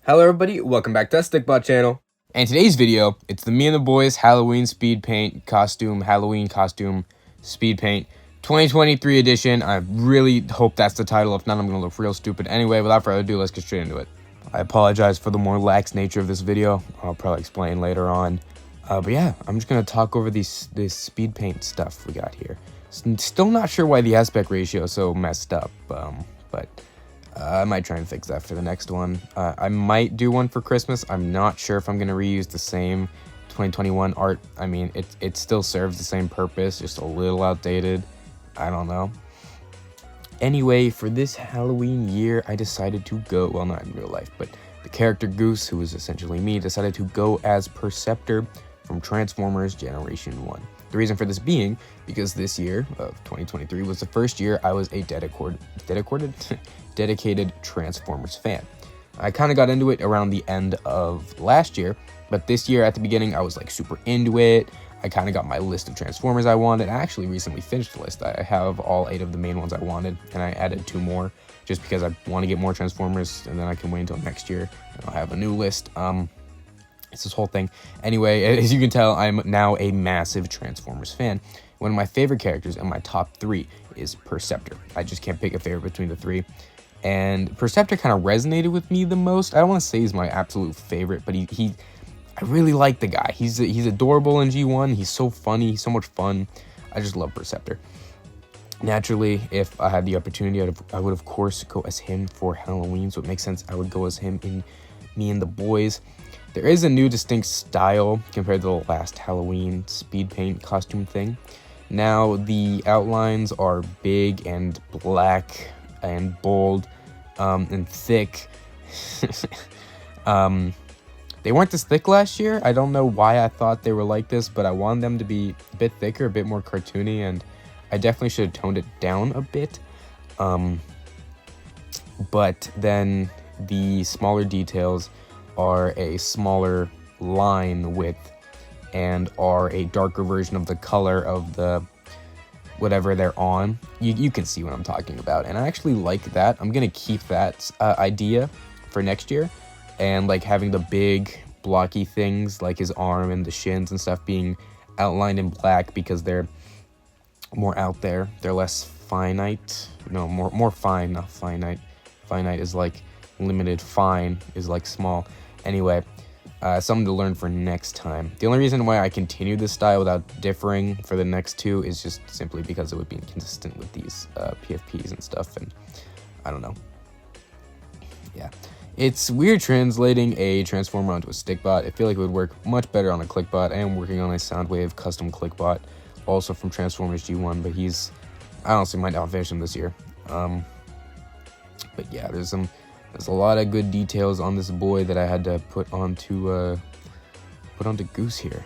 Hello everybody, welcome back to the Stikbot channel. And today's video, it's the Me and the Boys Halloween speed paint costume, Halloween costume speed paint 2023 edition. I really hope that's the title. If not, I'm gonna look real stupid. Anyway, without further ado, let's get straight into it. I apologize for the more lax nature of this video. I'll probably explain later on. But yeah, I'm just gonna talk over this speed paint stuff we got here. Still not sure why the aspect ratio is so messed up, but I might try and fix that for the next one. I might do one for Christmas. I'm not sure if I'm going to reuse the same 2021 art. I mean, it still serves the same purpose, just a little outdated. I don't know. Anyway, for this Halloween year, I decided to go, well, not in real life, but the character Goose, who is essentially me, decided to go as Perceptor from Transformers Generation 1. The reason for this being because this year of 2023 was the first year I was a dedicated Transformers fan. I kind of got into it around the end of last year, but this year at the beginning I was like super into it. I kind of got my list of Transformers I wanted. I actually recently finished the list. I have all 8 of the main ones I wanted, and I added 2 more just because I want to get more Transformers, and then I can wait until next year and I'll have a new list. It's this whole thing. Anyway, as you can tell, I'm now a massive Transformers fan. One of my favorite characters in my top 3 is Perceptor. I just can't pick a favorite between the 3. And Perceptor kind of resonated with me the most. I don't want to say he's my absolute favorite, but I really like the guy. He's adorable in G1. He's so funny. He's so much fun. I just love Perceptor. Naturally, if I had the opportunity, I would of course go as him for Halloween. So it makes sense I would go as him in Me and the Boys. There is a new distinct style compared to the last Halloween speed paint costume thing. Now the outlines are big and black and bold and thick. They weren't this thick last year. I don't know why I thought they were like this, but I wanted them to be a bit thicker, a bit more cartoony, and I definitely should have toned it down a bit. But then the smaller details are a smaller line width and are a darker version of the color of the whatever they're on. You can see what I'm talking about, and I actually like that. I'm gonna keep that idea for next year, and like having the big blocky things like his arm and the shins and stuff being outlined in black because they're more out there. They're less finite. No, more fine, not finite. Finite is like limited. Fine is like small. Anyway, something to learn for next time. The only reason why I continue this style without differing for the next 2 is just simply because it would be inconsistent with these PFPs and stuff, and I don't know. Yeah. It's weird translating a Transformer onto a Stikbot. I feel like it would work much better on a Clickbot. I am working on a Soundwave custom Clickbot, also from Transformers G1, but I honestly might not finish him this year. But yeah, there's a lot of good details on this boy that I had to put onto Goose here.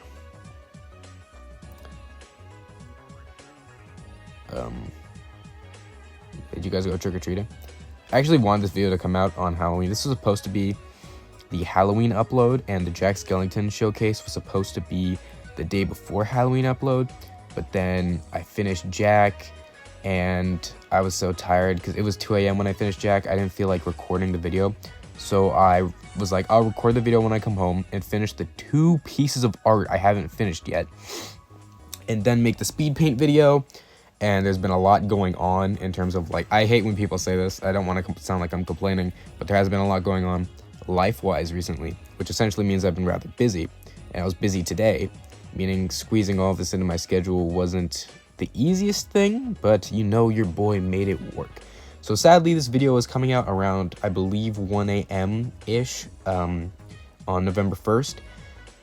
Did you guys go trick-or-treating? I actually wanted this video to come out on Halloween. This was supposed to be the Halloween upload, and the Jack Skellington showcase was supposed to be the day before Halloween upload, but then I finished Jack, and I was so tired because it was 2 a.m. when I finished Jack. I didn't feel like recording the video, so I was like, I'll record the video when I come home and finish the 2 pieces of art I haven't finished yet, and then make the speed paint video. And there's been a lot going on in terms of, like, I hate when people say this. I don't want to sound like I'm complaining, but there has been a lot going on life-wise recently, which essentially means I've been rather busy. And I was busy today, meaning squeezing all of this into my schedule wasn't the easiest thing, but you know your boy made it work. So sadly, this video is coming out around, I believe, 1 a.m.-ish on November 1st.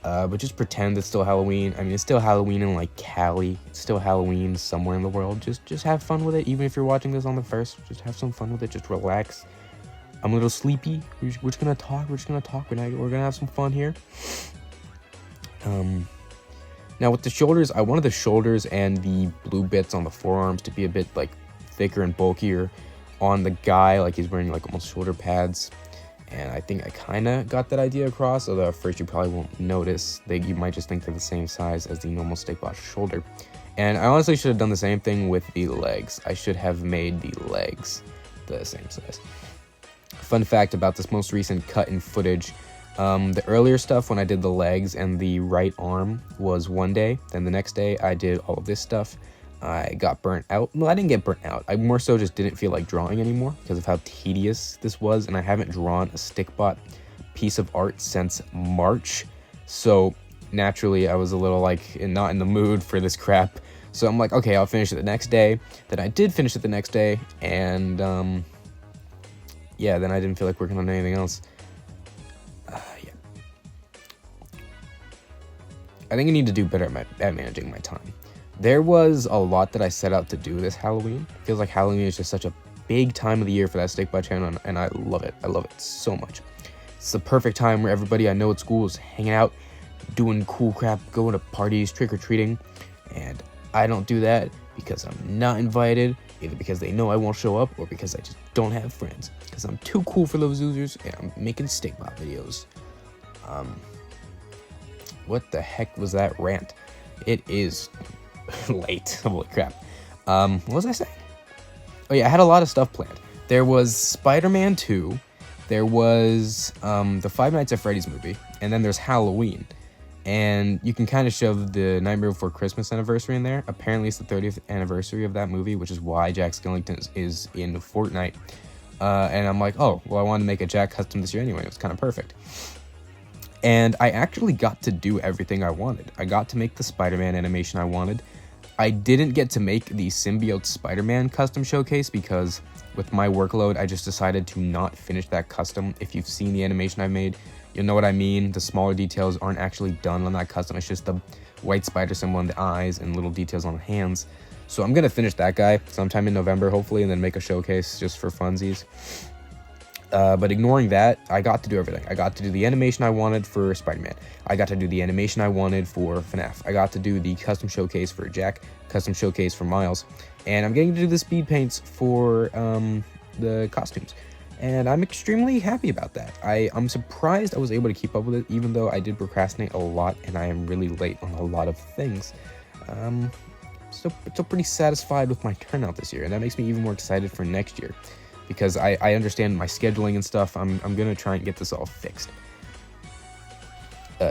But just pretend it's still Halloween. I mean, it's still Halloween in, like, Cali. It's still Halloween somewhere in the world. Just have fun with it. Even if you're watching this on the 1st, just have some fun with it. Just relax. I'm a little sleepy. We're just gonna talk. We're gonna have some fun here. Now with the shoulders, I wanted the shoulders and the blue bits on the forearms to be a bit, like, thicker and bulkier on the guy. Like, he's wearing, like, almost shoulder pads. And I think I kind of got that idea across, although at first you probably won't notice. You might just think they're the same size as the normal Stikbot shoulder. And I honestly should have done the same thing with the legs. I should have made the legs the same size. fun fact about this most recent cut in footage, the earlier stuff when I did the legs and the right arm was one day. Then the next day I did all of this stuff. I got burnt out. Well, I didn't get burnt out. I more so just didn't feel like drawing anymore because of how tedious this was, and I haven't drawn a Stikbot piece of art since March. So naturally I was a little like not in the mood for this crap. So I'm like, okay, I'll finish it the next day. Then I did finish it the next day, and yeah, then I didn't feel like working on anything else. Yeah. I think I need to do better at managing my time. There was a lot that I set out to do this Halloween. It feels like Halloween is just such a big time of the year for that Stikbot channel, and I love it. I love it so much. It's the perfect time where everybody I know at school is hanging out, doing cool crap, going to parties, trick-or-treating, and I don't do that because I'm not invited, either because they know I won't show up or because I just don't have friends, because I'm too cool for those losers and I'm making Stikbot videos. What the heck was that rant? It is late. Holy crap. What was I saying? Oh yeah, I had a lot of stuff planned. There was Spider-Man 2, there was the Five Nights at Freddy's movie, and then there's Halloween. And you can kind of shove the Nightmare Before Christmas anniversary in there. Apparently it's the 30th anniversary of that movie, which is why Jack Skellington is in Fortnite. And I'm like, oh, well, I wanted to make a Jack custom this year anyway. It was kind of perfect. And I actually got to do everything I wanted. I got to make the Spider-Man animation I wanted. I didn't get to make the Symbiote Spider-Man custom showcase because with my workload, I just decided to not finish that custom. If you've seen the animation I made, you'll know what I mean. The smaller details aren't actually done on that custom. It's just the white spider symbol on the eyes and little details on the hands. So I'm going to finish that guy sometime in November, hopefully, and then make a showcase just for funsies. But ignoring that, I got to do everything. I got to do the animation I wanted for Spider-Man. I got to do the animation I wanted for FNAF. I got to do the custom showcase for Jack, custom showcase for Miles, and I'm getting to do the speed paints for the costumes. And I'm extremely happy about that. I'm surprised I was able to keep up with it, even though I did procrastinate a lot, and I am really late on a lot of things. Still pretty satisfied with my turnout this year, and that makes me even more excited for next year. Because I understand my scheduling and stuff. I'm going to try and get this all fixed.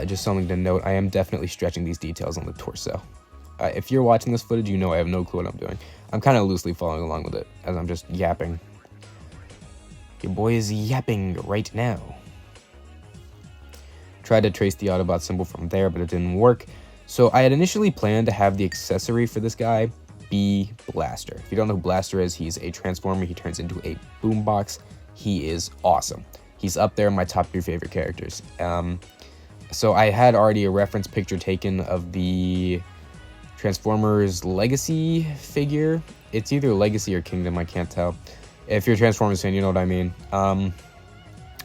Just something to note, I am definitely stretching these details on the torso. If you're watching this footage, you know I have no clue what I'm doing. I'm kind of loosely following along with it, as I'm just yapping. Your boy is yapping right now. Tried to trace the Autobot symbol from there, but it didn't work. So I had initially planned to have the accessory for this guy be Blaster. If you don't know who Blaster is, he's a Transformer. He turns into a boombox. He is awesome. He's up there in my top 3 favorite characters. So I had already a reference picture taken of the Transformers Legacy figure. It's either Legacy or Kingdom, I can't tell. If you're a Transformers fan, you know what I mean. I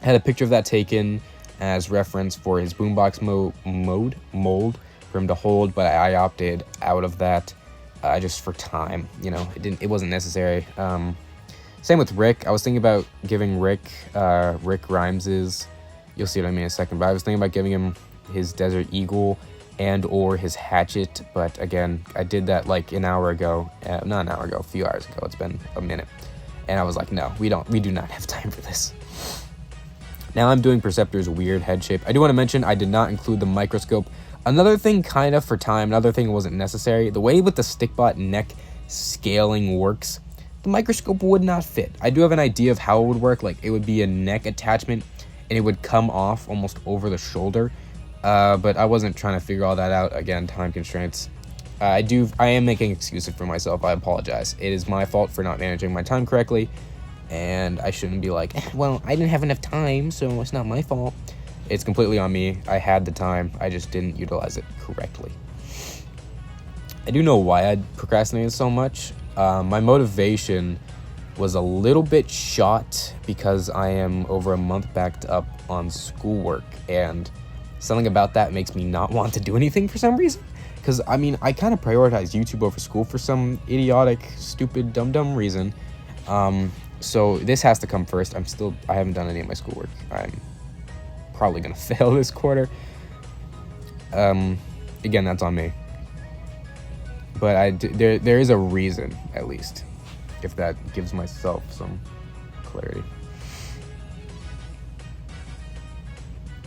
had a picture of that taken as reference for his boombox mold for him to hold, but I opted out of that. Just for time, you know, it wasn't necessary. Same with Rick. I was thinking about giving Rick Grimes's, you'll see what I mean in a second, but I was thinking about giving him his Desert Eagle and or his hatchet, but again, I did that like an hour ago, not an hour ago, a few hours ago. It's been a minute, and I was like, no, we do not have time for this. Now I'm doing Perceptor's weird head shape. I do want to mention I did not include the microscope. Another thing kind of for time, another thing wasn't necessary. The way with the Stikbot neck scaling works, the microscope would not fit. I do have an idea of how it would work. Like, it would be a neck attachment and it would come off almost over the shoulder. But I wasn't trying to figure all that out. Again, time constraints. I am making excuses for myself. I apologize. It is my fault for not managing my time correctly. And I shouldn't be like, well, I didn't have enough time, so it's not my fault. It's completely on me. I had the time. I just didn't utilize it correctly. I do know why I procrastinated so much. My motivation was a little bit shot because I am over a month backed up on schoolwork, and something about that makes me not want to do anything for some reason. Because, I mean, I kind of prioritize YouTube over school for some idiotic, stupid, dumb reason. So this has to come first. I haven't done any of my schoolwork. I'm probably gonna fail this quarter. Again, that's on me. But there is a reason, at least, if that gives myself some clarity.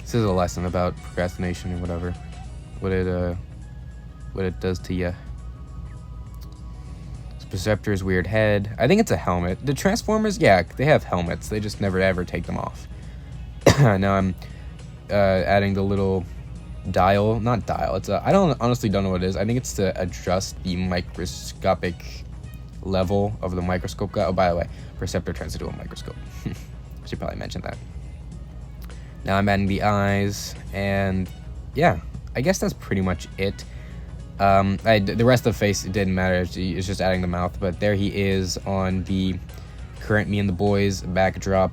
This is a lesson about procrastination or whatever. What it does to you. Perceptor's weird head. I think it's a helmet. The Transformers, yeah, they have helmets. They just never ever take them off. Now I'm adding the little dial. Not dial. It's I honestly don't know what it is. I think it's to adjust the microscopic level of the microscope. Oh, by the way, Perceptor turns into a microscope. I should probably mention that. Now I'm adding the eyes, and yeah, I guess that's pretty much it. The rest of the face, it didn't matter. It's just adding the mouth. But there he is on the current Me and the Boys backdrop.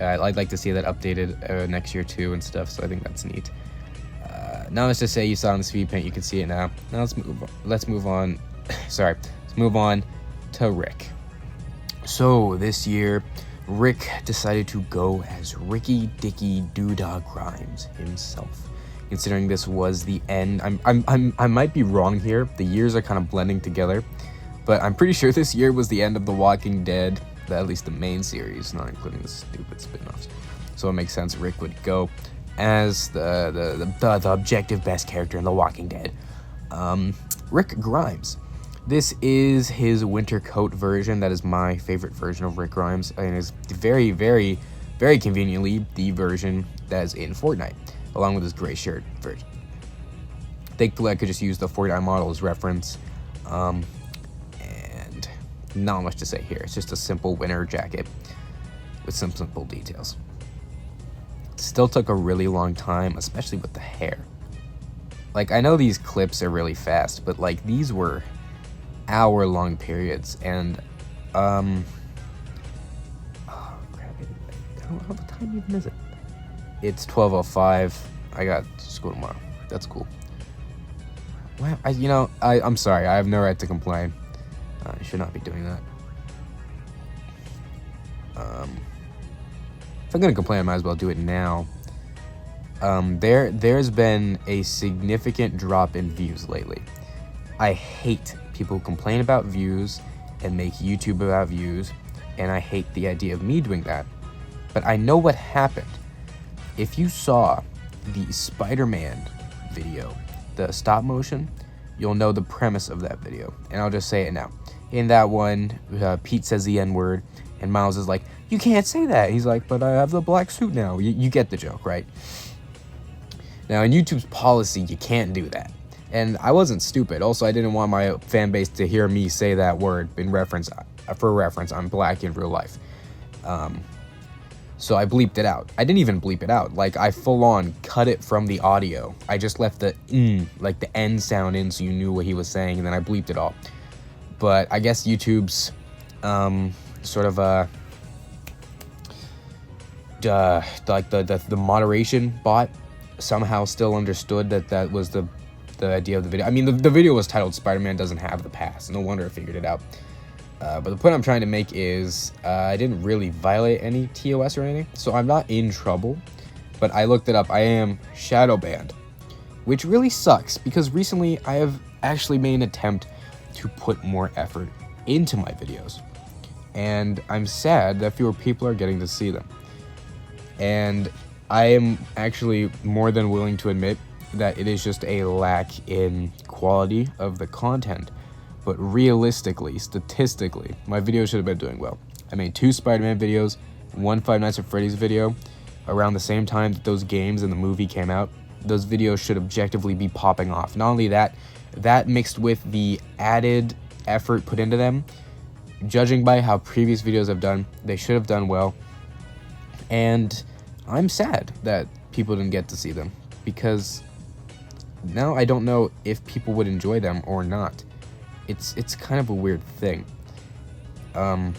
I'd like to see that updated next year too and stuff. So I think that's neat. Now let's just say you saw in the speed paint. You can see it now. Now let's move on. Sorry, let's move on to Rick. So this year, Rick decided to go as Ricky Dicky Doodah Grimes himself. Considering this was the end, I might be wrong here. The years are kind of blending together, but I'm pretty sure this year was the end of The Walking Dead, at least the main series, not including the stupid spin-offs. So it makes sense Rick would go as the objective best character in The Walking Dead, Rick Grimes. This is his winter coat version. That is my favorite version of Rick Grimes, and it's very, very, very conveniently the version that is in Fortnite, along with his gray shirt version. Thankfully, I could just use the Fortnite model as reference, and not much to say here. It's just a simple winter jacket with some simple details. Still took a really long time, especially with the hair. Like, I know these clips are really fast, but like these were hour-long periods, and oh crap, I don't know how the time even is it. It's 12:05. I got school tomorrow. That's cool. Well, I'm sorry. I have no right to complain. I should not be doing that. If I'm gonna complain, I might as well do it now. There's been a significant drop in views lately. I hate people who complain about views and make YouTube about views, and I hate the idea of me doing that. But I know what happened. If you saw the Spider-Man video, the stop motion, you'll know the premise of that video. And I'll just say it now. In that one, Pete says the N-word, and Miles is like, "You can't say that." He's like, "But I have the black suit now." You get the joke, right? Now, in YouTube's policy, you can't do that. And I wasn't stupid. Also, I didn't want my fan base to hear me say that word in reference. For reference, I'm black in real life. So I bleeped it out. I didn't even bleep it out. Like, I full-on cut it from the audio. I just left the like the N sound in so you knew what he was saying, and then I bleeped it all. But I guess YouTube's sort of like the moderation bot somehow still understood that was the idea of the video. I mean, the video was titled "Spider-Man Doesn't Have the Past." No wonder I figured it out. But the point I'm trying to make is I didn't really violate any TOS or anything, so I'm not in trouble. But I looked it up. I am shadow banned, which really sucks because recently I have actually made an attempt to put more effort into my videos, and I'm sad that fewer people are getting to see them. And I am actually more than willing to admit that it is just a lack in quality of the content. But realistically, statistically, my videos should have been doing well. I made 2 Spider-Man videos, 1 Five Nights at Freddy's video, around the same time that those games and the movie came out. Those videos should objectively be popping off. Not only that, that mixed with the added effort put into them, judging by how previous videos have done, they should have done well. And I'm sad that people didn't get to see them, because now I don't know if people would enjoy them or not. It's kind of a weird thing. I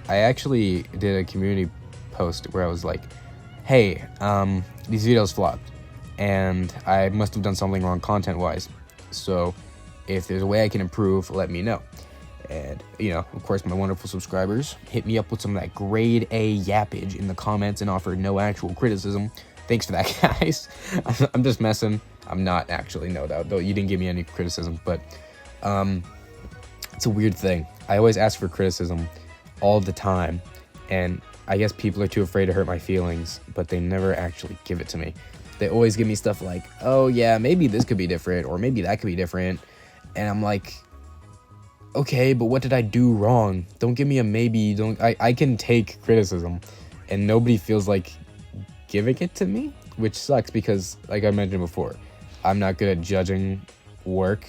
actually did a community post where I was like, hey, these videos flopped, and I must have done something wrong content-wise. So if there's a way I can improve, let me know. And, of course, my wonderful subscribers hit me up with some of that grade A yappage in the comments and offered no actual criticism. Thanks for that, guys. I'm just messing. I'm not actually, no, though you didn't give me any criticism, but it's a weird thing. I always ask for criticism all the time, and I guess people are too afraid to hurt my feelings, but they never actually give it to me. They always give me stuff like, oh yeah, maybe this could be different, or maybe that could be different. And I'm like, okay, but what did I do wrong? Don't give me a maybe. I can take criticism, and nobody feels like giving it to me, which sucks because, like I mentioned before, I'm not good at judging work.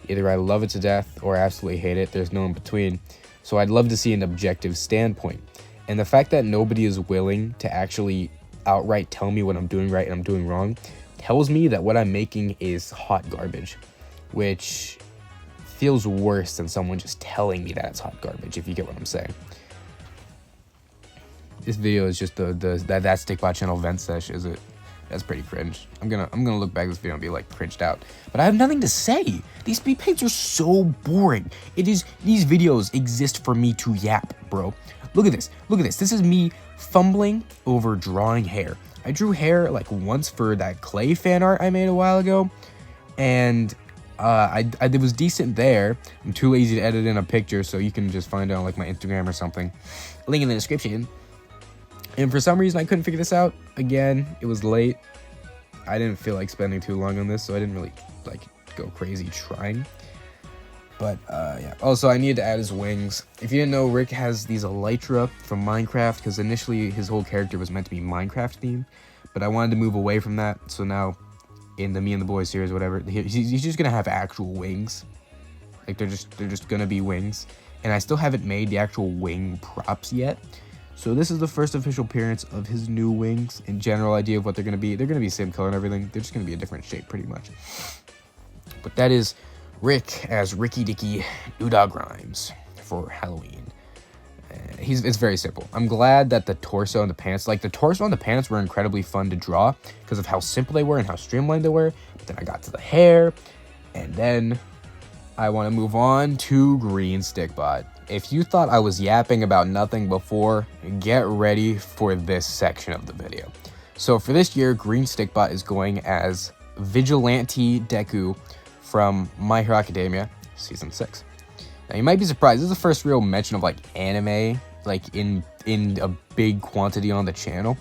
Either I love it to death or I absolutely hate it. There's no in between. So I'd love to see an objective standpoint. And the fact that nobody is willing to actually outright tell me what I'm doing right and I'm doing wrong tells me that what I'm making is hot garbage, which feels worse than someone just telling me that it's hot garbage, if you get what I'm saying. This video is just that Stikbot channel vent sesh, is it? That's pretty cringe. I'm gonna look back at this video and be like cringed out. But I have nothing to say. These speed paints are so boring. These videos exist for me to yap, bro. Look at this. Look at this. This is me fumbling over drawing hair. I drew hair like once for that clay fan art I made a while ago, and it was decent there. I'm too lazy to edit in a picture, so you can just find it on like my Instagram or something. Link in the description. And for some reason, I couldn't figure this out. Again, it was late. I didn't feel like spending too long on this, so I didn't really like go crazy trying. But yeah. Also, I needed to add his wings. If you didn't know, Rick has these elytra from Minecraft, because initially his whole character was meant to be Minecraft themed, but I wanted to move away from that. So now, in the Me and the Boys series, whatever, he's just gonna have actual wings. Like they're just gonna be wings, and I still haven't made the actual wing props yet. So this is the first official appearance of his new wings. In general idea of what they're going to be. They're going to be the same color and everything. They're just going to be a different shape pretty much. But that is Rick as Ricky Dicky Doodog Rhymes for Halloween. It's very simple. I'm glad that the torso and the pants, like the torso and the pants were incredibly fun to draw because of how simple they were and how streamlined they were. But then I got to the hair, and then I want to move on to Green Stikbot. If you thought I was yapping about nothing before, get ready for this section of the video. So for this year, Green Stikbot is going as Vigilante Deku from My Hero Academia Season 6. Now you might be surprised, this is the first real mention of like anime, like in a big quantity on the channel.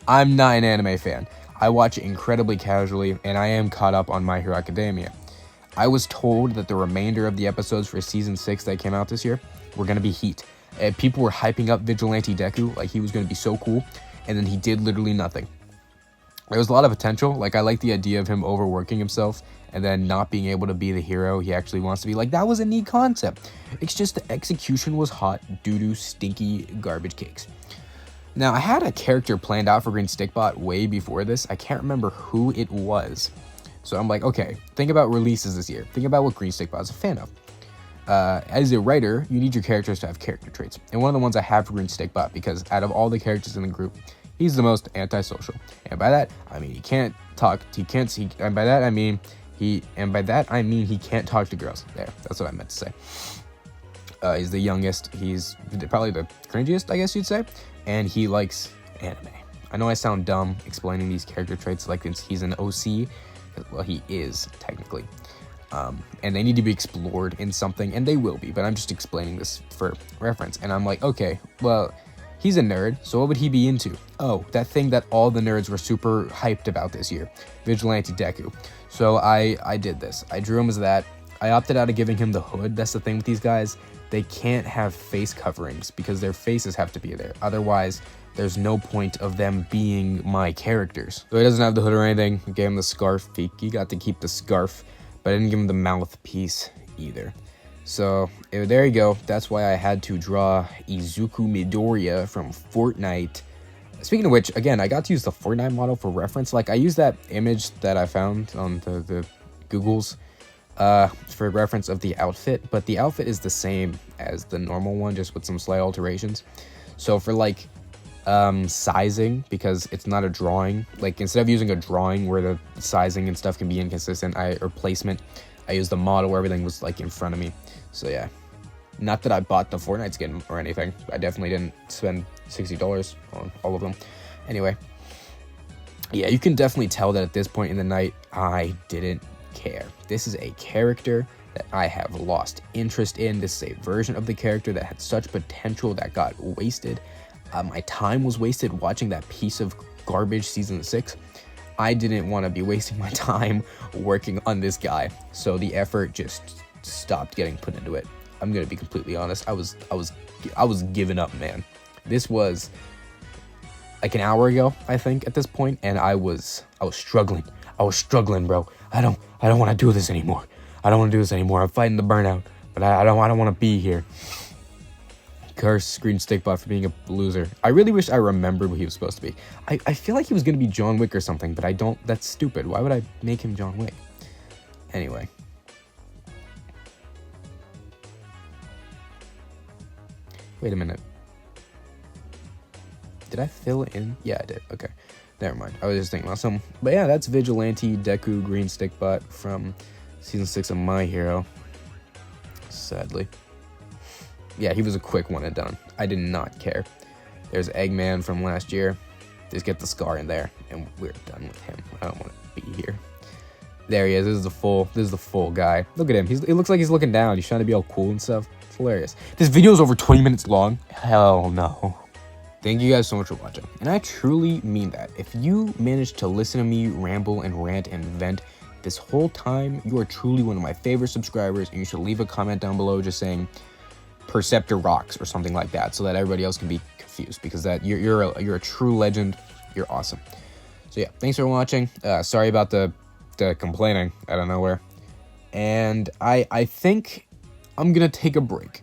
I'm not an anime fan. I watch it incredibly casually, and I am caught up on My Hero Academia. I was told that the remainder of the episodes for Season 6 that came out this year were going to be heat. People were hyping up Vigilante Deku like he was going to be so cool, and then he did literally nothing. There was a lot of potential. Like, I like the idea of him overworking himself and then not being able to be the hero he actually wants to be. Like, that was a neat concept. It's just the execution was hot due to stinky garbage cakes. Now, I had a character planned out for Green Stikbot way before this. I can't remember who it was. So I'm like, okay, think about releases this year. Think about what Green Stikbot is a fan of. As a writer, you need your characters to have character traits. And one of the ones I have for Green Stikbot, because out of all the characters in the group, he's the most antisocial. And by that, I mean he can't talk, and by that I mean he can't talk to girls. There, that's what I meant to say. He's the youngest, he's probably the cringiest, I guess you'd say, and he likes anime. I know I sound dumb explaining these character traits like he's an OC, well, he is, technically. And they need to be explored in something, and they will be, but I'm just explaining this for reference. And I'm like, okay, well, he's a nerd, so what would he be into? Oh, that thing that all the nerds were super hyped about this year, Vigilante Deku. So I did this. I drew him as that. I opted out of giving him the hood. That's the thing with these guys. They can't have face coverings because their faces have to be there. Otherwise, there's no point of them being my characters. So he doesn't have the hood or anything. I gave him the scarf. He got to keep the scarf, but I didn't give him the mouthpiece either. So there you go. That's why I had to draw Izuku Midoriya from Fortnite. Speaking of which, again, I got to use the Fortnite model for reference. Like, I used that image that I found on the Googles for reference of the outfit, but the outfit is the same as the normal one, just with some slight alterations. So for like sizing, because it's not a drawing, like instead of using a drawing where the sizing and stuff can be inconsistent, or placement, I used the model where everything was like in front of me. So yeah, not that I bought the Fortnite skin or anything. I definitely didn't spend $60 on all of them. Anyway, yeah, you can definitely tell that at this point in the night, I didn't care. This is a character that I have lost interest in. This is a version of the character that had such potential that got wasted. my time was wasted watching that piece of garbage season 6. I didn't want to be wasting my time working on this guy, so the effort just stopped getting put into it. I'm gonna be completely honest. I was giving up, man. This was like an hour ago, I think, at this point, and I was struggling. I was struggling, bro. I don't want to do this anymore. I don't want to do this anymore. I'm fighting the burnout, but I don't want to be here. Curse Green Stikbot for being a loser. I really wish I remembered what he was supposed to be. I feel like he was gonna be John Wick or something, but I don't. That's stupid. Why would I make him John Wick? Anyway. Wait a minute. Did I fill in? Yeah, I did. Okay. Never mind. I was just thinking about something. But yeah, that's Vigilante Deku Green Stikbot from Season 6 of My Hero. Sadly. Yeah, he was a quick one and done. I did not care. There's Eggman from last year. Just get the scar in there, and we're done with him. I don't want to be here. There he is. This is the full guy. Look at him. It looks like he's looking down. He's trying to be all cool and stuff. It's hilarious. This video is over 20 minutes long. Hell no. Thank you guys so much for watching. And I truly mean that. If you managed to listen to me ramble and rant and vent this whole time, you are truly one of my favorite subscribers, and you should leave a comment down below just saying Perceptor rocks or something like that, so that everybody else can be confused, because that you're a true legend. You're awesome. So yeah, thanks for watching. Sorry about the complaining out of nowhere. And I think I'm gonna take a break.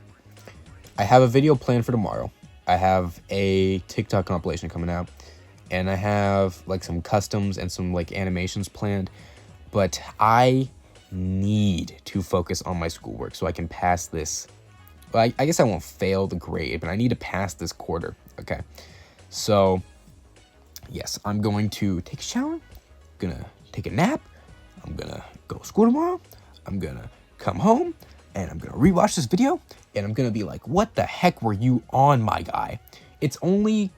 I have a video planned for tomorrow. I have a TikTok compilation coming out, and I have like some customs and some like animations planned, but I need to focus on my schoolwork so I can pass this. Well, I guess I won't fail the grade, but I need to pass this quarter. Okay, so yes, I'm going to take a shower, gonna take a nap, I'm gonna go to school tomorrow, I'm gonna come home, and I'm gonna rewatch this video, and I'm gonna be like, what the heck were you on, my guy? It's only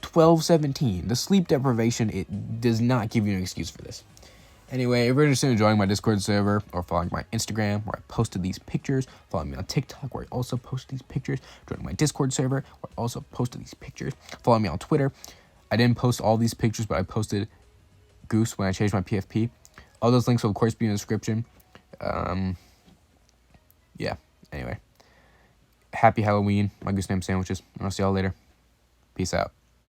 12:17. The sleep deprivation, it does not give you an excuse for this. Anyway, if you're interested in joining my Discord server or following my Instagram where I posted these pictures, follow me on TikTok where I also post these pictures, join my Discord server where I also posted these pictures, follow me on Twitter. I didn't post all these pictures, but I posted Goose when I changed my PFP. All those links will, of course, be in the description. Yeah, anyway. Happy Halloween, my Goose Name sandwiches. I'll see y'all later. Peace out.